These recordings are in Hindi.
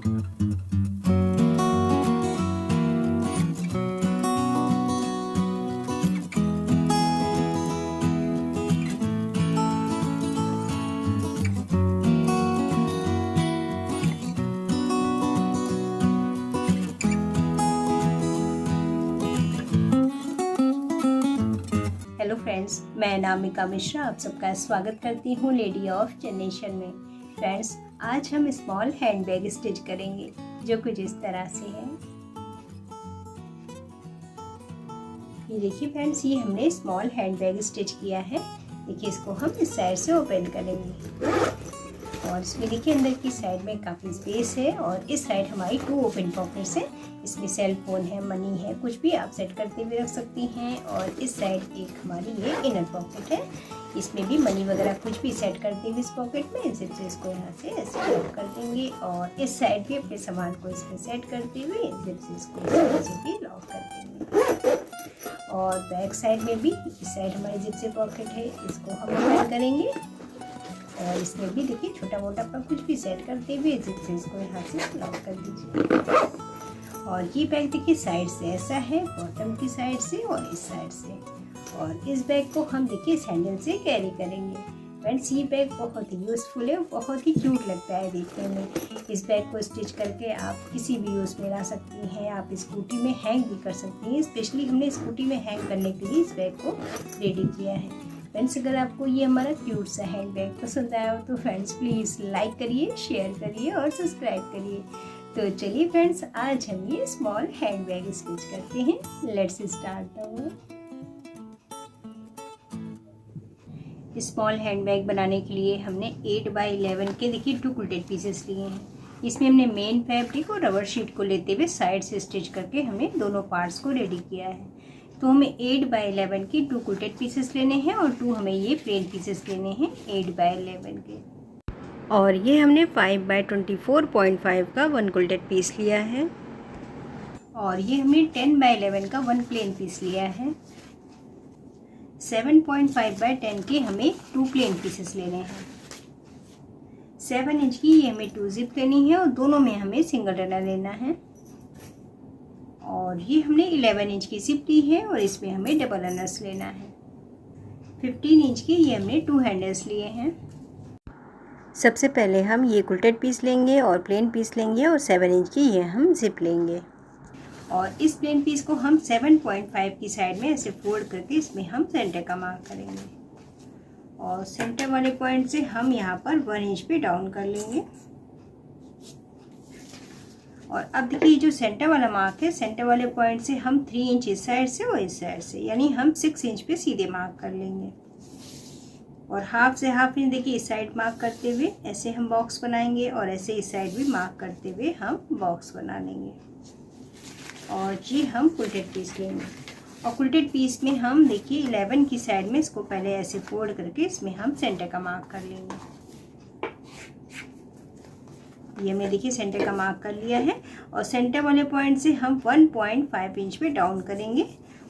हेलो फ्रेंड्स, मैं नामिका मिश्रा आप सबका स्वागत करती हूँ लेडी ऑफ जनरेशन में। फ्रेंड्स, आज हम स्मॉल हैंड बैग स्टिच करेंगे जो कुछ इस तरह से है। ये देखिए फ्रेंड्स, ये हमने स्मॉल हैंड बैग स्टिच किया है। देखिए, इसको हम इस साइड से ओपन करेंगे और इसमें देखिए अंदर की साइड में काफ़ी स्पेस है और इस साइड हमारी 2 ओपन पॉकेट्स है। इसमें सेल फोन है, मनी है, कुछ भी आप सेट करते हुए रख सकती हैं। और इस साइड एक हमारी ये इनर पॉकेट है, इसमें भी मनी वगैरह कुछ भी सेट करते हुए इस पॉकेट में जिप से इसको यहाँ से ऐसे लॉक कर देंगे। और इस साइड भी अपने सामान को इसमें सेट करते हुए जिप से इसको ऐसे भी लॉक कर देंगे। और बैक साइड में भी इस साइड हमारी जिप से पॉकेट है, इसको हम ओपन करेंगे और इसमें भी देखिए छोटा मोटा अपना कुछ भी सेट करते हुए जिप से इसको यहाँ से लॉक कर दीजिए। और ये बैग देखिए साइड से ऐसा है, बॉटम की साइड से और इस साइड से। और इस बैग को हम देखिए सैंडल से कैरी करेंगे। फ्रेंड्स, ये बैग बहुत ही यूज़फुल है, बहुत ही क्यूट लगता है देखने में। इस बैग को स्टिच करके आप किसी भी यूज़ में ला सकती हैं। आप स्कूटी में हैंग भी कर सकती हैं। स्पेशली हमने स्कूटी में हैंग करने के लिए इस बैग को रेडी किया है। फ्रेंड्स, अगर आपको ये हमारा क्यूट सा हैंड बैग पसंद आया हो तो फ्रेंड्स प्लीज़ लाइक करिए, शेयर करिए और सब्सक्राइब करिए। तो चलिए फ्रेंड्स, आज हम ये स्मॉल हैंड बैग स्टिच करते हैं। Let's start the work. Small hand bag बनाने के लिए हमने 8 बाई 11 के देखिए 2 क्विल्टेड पीसेस लिए हैं। इसमें हमने मेन फैब्रिक और रबर शीट को लेते हुए साइड से स्टिच करके हमने दोनों पार्ट्स को रेडी किया है। तो हमें 8 बाई 11 की 2 क्विल्टेड पीसेस लेने हैं और 2 हमें ये प्लेन पीसेस लेने हैं 8 बाई 11 के। और ये हमने 5 बाई 24.5 का 1 क्विल्टेड पीस लिया है। और ये हमने 10 बाई 11 का 1 प्लेन पीस लिया है। 7.5 बाई 10 के हमें 2 प्लेन पीसेस लेने हैं। 7 इंच की ये हमें 2 जिप लेनी है और दोनों में हमें सिंगल रनर लेना है। और ये हमने 11 इंच की जिप ली है और इसमें हमें डबल रनर्स लेना है। 15 इंच के ये हमने 2 हैंडल्स लिए हैं। सबसे पहले हम ये क्विल्टेड पीस लेंगे और प्लेन पीस लेंगे और 7 इंच की ये हम जिप लेंगे। और इस प्लेन पीस को हम 7.5 की साइड में ऐसे फोल्ड करके इसमें हम सेंटर का मार्क करेंगे। और सेंटर वाले पॉइंट से हम यहाँ पर 1 इंच पे डाउन कर लेंगे। और अब देखिए जो सेंटर वाला मार्क है, सेंटर वाले पॉइंट से हम 3 इंच इस साइड से और इस साइड से, यानी हम 6 इंच पे सीधे मार्क कर लेंगे। और हाफ से हाफ इंच देखिए इस साइड मार्क करते हुए ऐसे हम बॉक्स बनाएंगे और ऐसे इस साइड भी मार्क करते हुए हम बॉक्स बना लेंगे। और ये हम क्विल्टेड पीस लेंगे। और क्विल्टेड पीस में हम देखिए 11 की साइड में इसको पहले ऐसे फोल्ड करके इसमें हम सेंटर का मार्क कर लेंगे। ये हमने देखिए सेंटर का मार्क कर लिया है। और सेंटर वाले पॉइंट से हम 1.5 इंच पे डाउन करेंगे।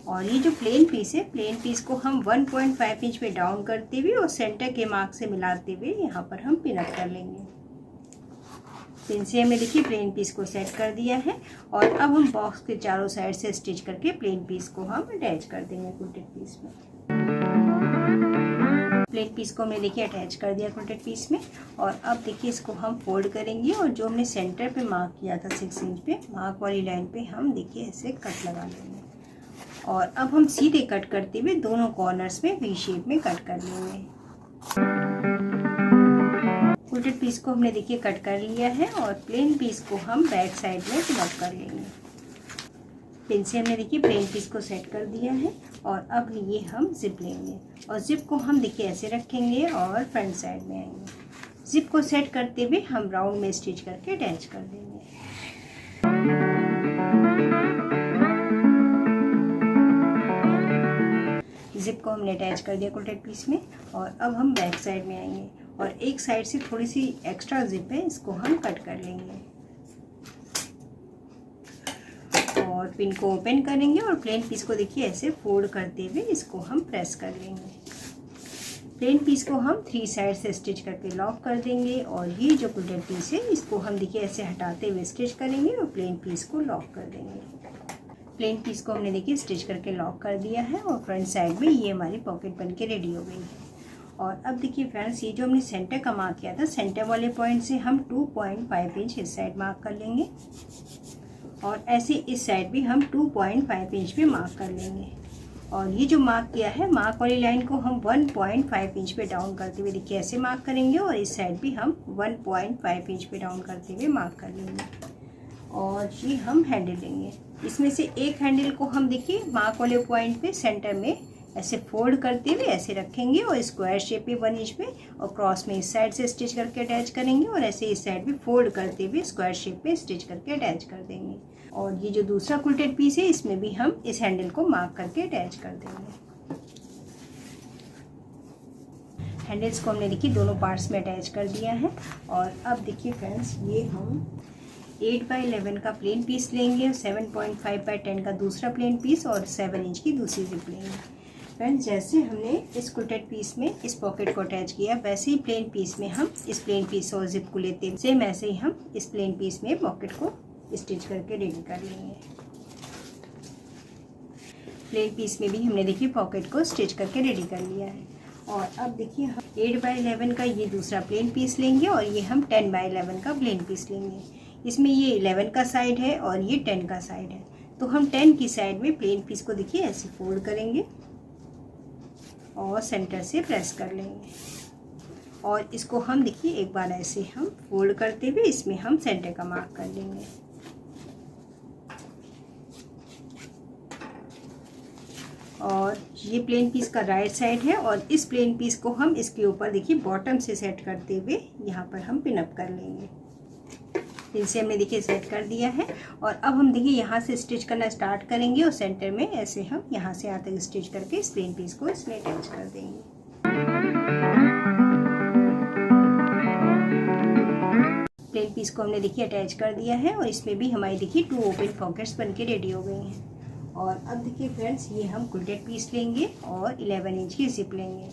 और ये जो प्लेन पीस है, प्लेन पीस को हम 1.5 इंच पे डाउन करते हुए और सेंटर के मार्क से मिलाते हुए यहाँ पर हम पिन अप कर लेंगे। पिन से हमने देखिए प्लेन पीस को सेट कर दिया है। और अब हम बॉक्स के चारों साइड से स्टिच करके प्लेन पीस को हम अटैच कर देंगे क्विल्टेड पीस में। प्लेन पीस को हमने देखिए अटैच कर दिया क्विल्टेड पीस में। और अब देखिए इसको हम फोल्ड करेंगे और जो हमने सेंटर पे मार्क किया था 6 इंच पे, मार्क वाली लाइन पे हम देखिए ऐसे कट लगा लेंगे। और अब हम सीधे कट करते हुए दोनों कॉर्नर्स में वी शेप में कट कर लेंगे। क्विल्टेड पीस को हमने देखिए कट कर लिया है और प्लेन पीस को हम बैक साइड में पिन अप कर लेंगे। पिन से हमने देखिए प्लेन पीस को सेट कर दिया है। और अब ये हम जिप लेंगे और जिप को हम देखिए ऐसे रखेंगे और फ्रंट साइड में आएंगे। जिप को सेट करते हुए हम राउंड में स्टिच करके अटैच कर देंगे। जिप को हमने अटैच कर दिया क्विल्टेड पीस में। और अब हम बैक साइड में आएंगे और एक साइड से थोड़ी सी एक्स्ट्रा जिप है, इसको हम कट कर लेंगे। और पिन को ओपन करेंगे और प्लेन पीस को देखिए ऐसे फोल्ड करते हुए इसको हम प्रेस कर लेंगे। प्लेन पीस को हम 3 साइड से स्टिच करके लॉक कर देंगे और ये जो कुल्टेड पीस है इसको हम देखिए ऐसे हटाते हुए स्टिच करेंगे और प्लेन पीस को लॉक कर देंगे। प्लेन पीस को हमने देखिए स्टिच करके लॉक कर दिया है और फ्रंट साइड में ये हमारी पॉकेट बन के रेडी हो गई है। और अब देखिए फ्रेंड्स, ये जो हमने सेंटर का मार्क किया था, सेंटर वाले पॉइंट से हम 2.5 इंच इस साइड मार्क कर लेंगे और ऐसे इस साइड भी हम 2.5 इंच पे मार्क कर लेंगे। और ये जो मार्क किया है, मार्क वाली लाइन को हम 1.5 इंच पे डाउन करते हुए देखिए ऐसे मार्क करेंगे और इस साइड भी हम 1.5 इंच पे डाउन करते हुए मार्क कर लेंगे। और ये हम हैंडल लेंगे, इसमें से एक हैंडल को हम देखिए मार्क वाले पॉइंट पे सेंटर में ऐसे फोल्ड करते हुए ऐसे रखेंगे और स्क्वायर शेप में 1 इंच में और क्रॉस में इस साइड से स्टिच करके अटैच करेंगे और ऐसे इस साइड भी फोल्ड करते हुए स्क्वायर शेप में स्टिच करके अटैच कर देंगे। और ये जो दूसरा कुल्टेड पीस है इसमें भी हम इस हैंडल को मार्क करके अटैच कर देंगे। हैंडल्स को हमने देखिए दोनों पार्ट्स में अटैच कर दिया है। और अब देखिए फ्रेंड्स, ये हम 8x11 का प्लेन पीस लेंगे और 7.5x10 का दूसरा प्लेन पीस और 7 इंच की दूसरी जिप लेंगे। फ्रेंड्स, जैसे हमने इस कुल्टेड पीस में इस पॉकेट को अटैच किया, वैसे ही प्लेन पीस में हम इस प्लेन पीस और जिप को लेते हैं, सेम ऐसे ही हम इस प्लेन पीस में पॉकेट को स्टिच करके रेडी कर लेंगे। प्लेन पीस में भी हमने देखिए पॉकेट को स्टिच करके रेडी कर लिया है। और अब देखिए हम 8x11 का ये दूसरा प्लेन पीस लेंगे और ये हम 10x11 का प्लेन पीस लेंगे। इसमें ये 11 का साइड है और ये 10 का साइड है, तो हम 10 की साइड में प्लेन पीस को देखिए ऐसे फोल्ड करेंगे और सेंटर से प्रेस कर लेंगे और इसको हम देखिए एक बार ऐसे हम फोल्ड करते हुए इसमें हम सेंटर का मार्क कर लेंगे। और ये प्लेन पीस का राइट साइड है और इस प्लेन पीस को हम इसके ऊपर देखिए बॉटम से सेट करते हुए यहाँ पर हम पिन अप कर लेंगे। इनसे हमने देखिए सेट कर दिया है और अब हम देखिए यहाँ से स्टिच करना स्टार्ट करेंगे और सेंटर में ऐसे हम यहाँ से यहाँ तक स्टिच करके इस प्लेन पीस को इसमें अटैच कर देंगे। प्लेन पीस को हमने देखिए अटैच कर दिया है और इसमें भी हमारी देखिए 2 ओपन पॉकेट्स बनके रेडी हो गई हैं। और अब देखिए फ्रेंड्स, ये हम कुल्टेड पीस लेंगे और 11 इंच की जिप लेंगे।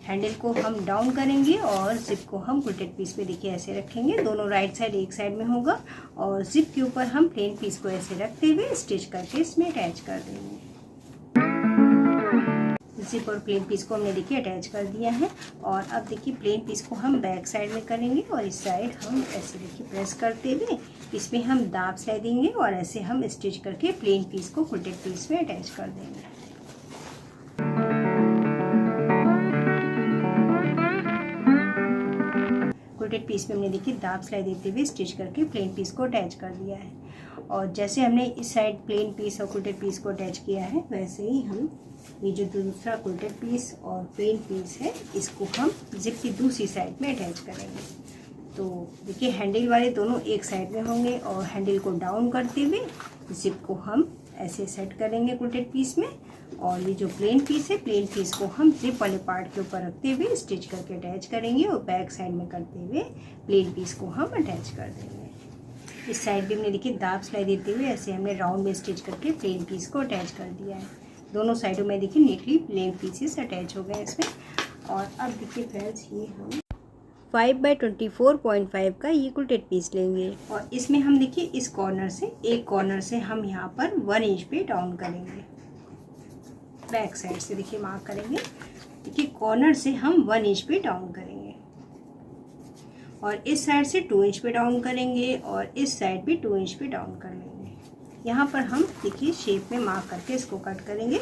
हैंडल को हम डाउन करेंगे और जिप को हम कुल्टेड पीस पे देखिए ऐसे रखेंगे, दोनों राइट साइड एक साइड में होगा और जिप के ऊपर हम प्लेन पीस को ऐसे रखते हुए स्टिच करके इसमें अटैच कर देंगे। जिप और प्लेन पीस को हमने देखिए अटैच कर दिया है। और अब देखिए प्लेन पीस को हम बैक साइड में करेंगे और इस साइड हम ऐसे देखिए प्रेस करते हुए इसमें हम दाब सिलाई देंगे और ऐसे हम स्टिच करके प्लेन पीस को कुल्टेड पीस में अटैच कर देंगे। कुल्टेड पीस में हमने देखिए दाब सिलाई देते हुए स्टिच करके प्लेन पीस को अटैच कर दिया है। और जैसे हमने इस साइड प्लेन पीस और कुल्टेड पीस को अटैच किया है, वैसे ही हम ये जो दूसरा कुल्टेड पीस और प्लेन पीस है इसको हम जिप की दूसरी साइड में अटैच करेंगे। तो देखिए हैंडल वाले दोनों एक साइड में होंगे और हैंडल को डाउन करते हुए जिप को हम ऐसे सेट करेंगे कुल्टेड पीस में और ये जो प्लेन पीस है, प्लेन पीस को हम जिप वाले पार्ट के ऊपर रखते हुए स्टिच करके अटैच करेंगे और बैक साइड में करते हुए प्लेन पीस को हम अटैच कर देंगे। इस साइड भी हमने देखिए दाब सिलाई देते हुए ऐसे हमने राउंड में स्टिच करके प्लेन पीस को अटैच कर दिया है। दोनों साइडों में देखिए नीटली प्लेन पीसेस अटैच हो गए इसमें। और अब देखिए फ्रेंड्स, ये हम 5x24.5 का ये कुल्टेड पीस लेंगे और इसमें हम देखिए इस कॉर्नर से एक कॉर्नर से हम यहाँ पर 1 इंच पे डाउन करेंगे। बैक साइड से देखिए मार्क करेंगे, देखिए कॉर्नर से हम 1 इंच पे डाउन करेंगे और इस साइड से 2 इंच पे डाउन करेंगे और इस साइड भी 2 इंच पे डाउन कर लेंगे। यहाँ पर हम देखिए शेप में मार्क करके इसको कट करेंगे।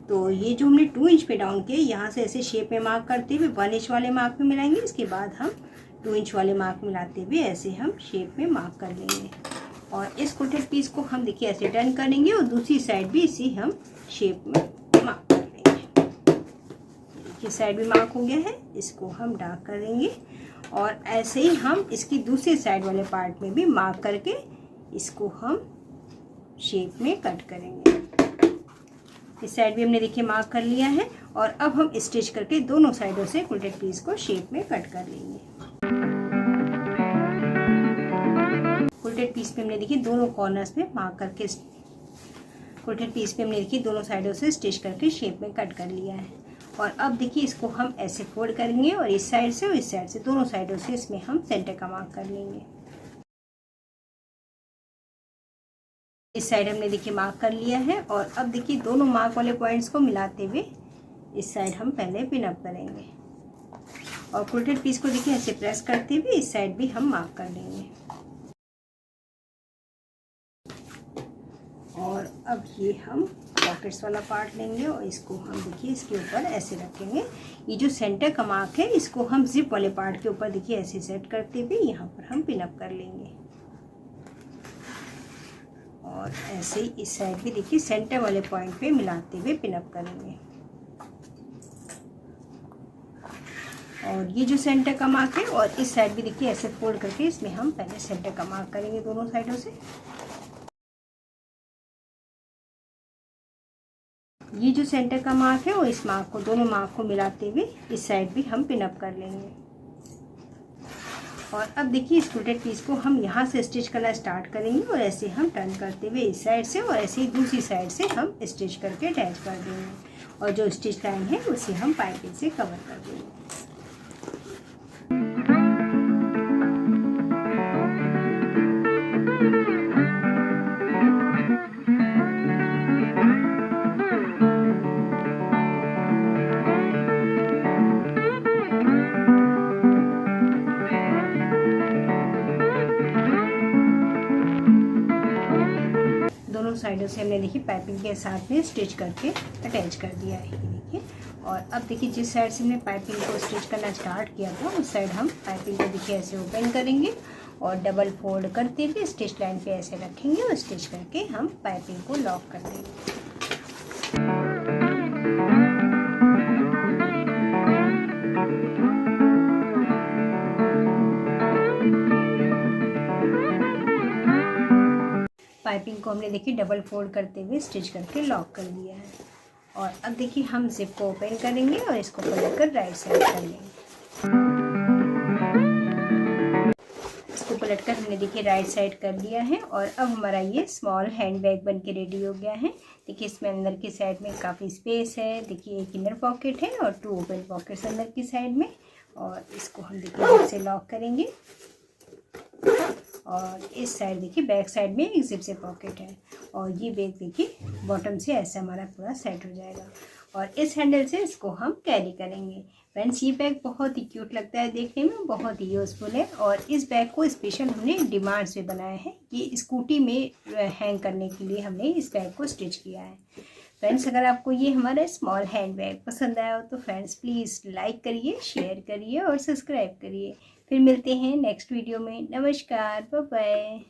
तो ये जो हमने 2 इंच पे डाउन किए, यहाँ से ऐसे शेप में मार्क करते हुए 1 इंच वाले मार्क में मिलाएंगे, इसके बाद हम 2 इंच वाले मार्क मिलाते हुए ऐसे हम शेप में मार्क कर लेंगे। और इस कुल्टेड पीस को हम देखिए ऐसे टर्न करेंगे और दूसरी साइड भी इसी हम शेप में मार्क कर लेंगे। ये साइड भी मार्क हो गया है, इसको हम डार्क करेंगे और ऐसे ही हम इसकी दूसरी साइड वाले पार्ट में भी मार्क करके इसको हम शेप में कट करेंगे। इस साइड भी हमने देखिए मार्क कर लिया है और अब हम स्टिच करके दोनों साइडों से कुल्टेड पीस को शेप में कट कर लेंगे। कुल्टेड पीस पे हमने देखिए दोनों कॉर्नर्स पे मार्क करके कुल्टेड पीस पे हमने देखिए दोनों साइडों से स्टिच करके शेप में कट कर लिया है। और अब देखिए इसको हम ऐसे फोल्ड करेंगे और इस साइड से और इस साइड से दोनों साइडों से इसमें हम सेंटर का मार्क कर लेंगे। इस साइड हमने देखिए मार्क कर लिया है और अब देखिए दोनों मार्क वाले पॉइंट्स को मिलाते हुए इस साइड हम पहले पिन अप करेंगे और क्रोटेड पीस को देखिए ऐसे प्रेस करते हुए इस साइड भी हम मार्क कर लेंगे। और अब ये हम पॉकेट्स वाला पार्ट लेंगे और इसको हम देखिए इसके ऊपर ऐसे रखेंगे। ये जो सेंटर का मार्क है इसको हम जिप वाले पार्ट के ऊपर देखिए ऐसे सेट करते हुए यहाँ पर हम पिन अप कर लेंगे और ऐसे ही इस साइड भी देखिए सेंटर वाले पॉइंट पे मिलाते हुए पिन अप करेंगे। और ये जो सेंटर का मार्क है और इस साइड भी देखिए ऐसे फोल्ड करके इसमें हम पहले सेंटर का मार्क करेंगे दोनों साइडों से। ये जो सेंटर का मार्क है और इस मार्क को दोनों मार्क को मिलाते हुए इस साइड भी हम पिन अप कर लेंगे। और अब देखिए इस क्रोटेड पीस को हम यहाँ से स्टिच करना स्टार्ट करेंगे और ऐसे हम टर्न करते हुए इस साइड से और ऐसे ही दूसरी साइड से हम स्टिच करके अटैच कर देंगे और जो स्टिच लाइन है उसे हम पाइपिंग से कवर कर देंगे। दोनों साइडों से हमने देखिए पाइपिंग के साथ में स्टिच करके अटैच कर दिया है देखिए। और अब देखिए जिस साइड से हमने पाइपिंग को स्टिच करना स्टार्ट किया था उस साइड हम पाइपिंग को देखिए ऐसे ओपन करेंगे और डबल फोल्ड करते हुए स्टिच लाइन पे ऐसे रखेंगे और स्टिच करके हम पाइपिंग को लॉक कर देंगे। पाइपिंग को हमने देखिए डबल फोल्ड करते हुए स्टिच करके लॉक कर दिया है। और अब देखिए हम जिप को ओपन करेंगे और इसको पलट कर राइट साइड कर लेंगे। इसको पलट कर हमने देखिए राइट साइड कर लिया है और अब हमारा ये स्मॉल हैंड बैग बन के रेडी हो गया है। देखिए इसमें अंदर की साइड में काफ़ी स्पेस है। देखिए एक इनर पॉकेट है और 2 ओपन पॉकेट्स अंदर की साइड में। और इसको हम देखिए से लॉक करेंगे और इस साइड देखिए बैक साइड में एक जिप से पॉकेट है और ये बैग देखिए बॉटम से ऐसा हमारा पूरा सेट हो जाएगा और इस हैंडल से इसको हम कैरी करेंगे। फ्रेंड्स ये बैग बहुत ही क्यूट लगता है देखने में, बहुत ही यूज़फुल है और इस बैग को स्पेशल हमने डिमांड से बनाया है। ये स्कूटी में हैंग करने के लिए हमने इस बैग को स्टिच किया है। फ्रेंड्स अगर आपको ये हमारा स्मॉल हैंड बैग पसंद आया हो तो फ्रेंड्स प्लीज़ लाइक करिए, शेयर करिए और सब्सक्राइब करिए। फिर मिलते हैं नेक्स्ट वीडियो में। नमस्कार, बाय बाय।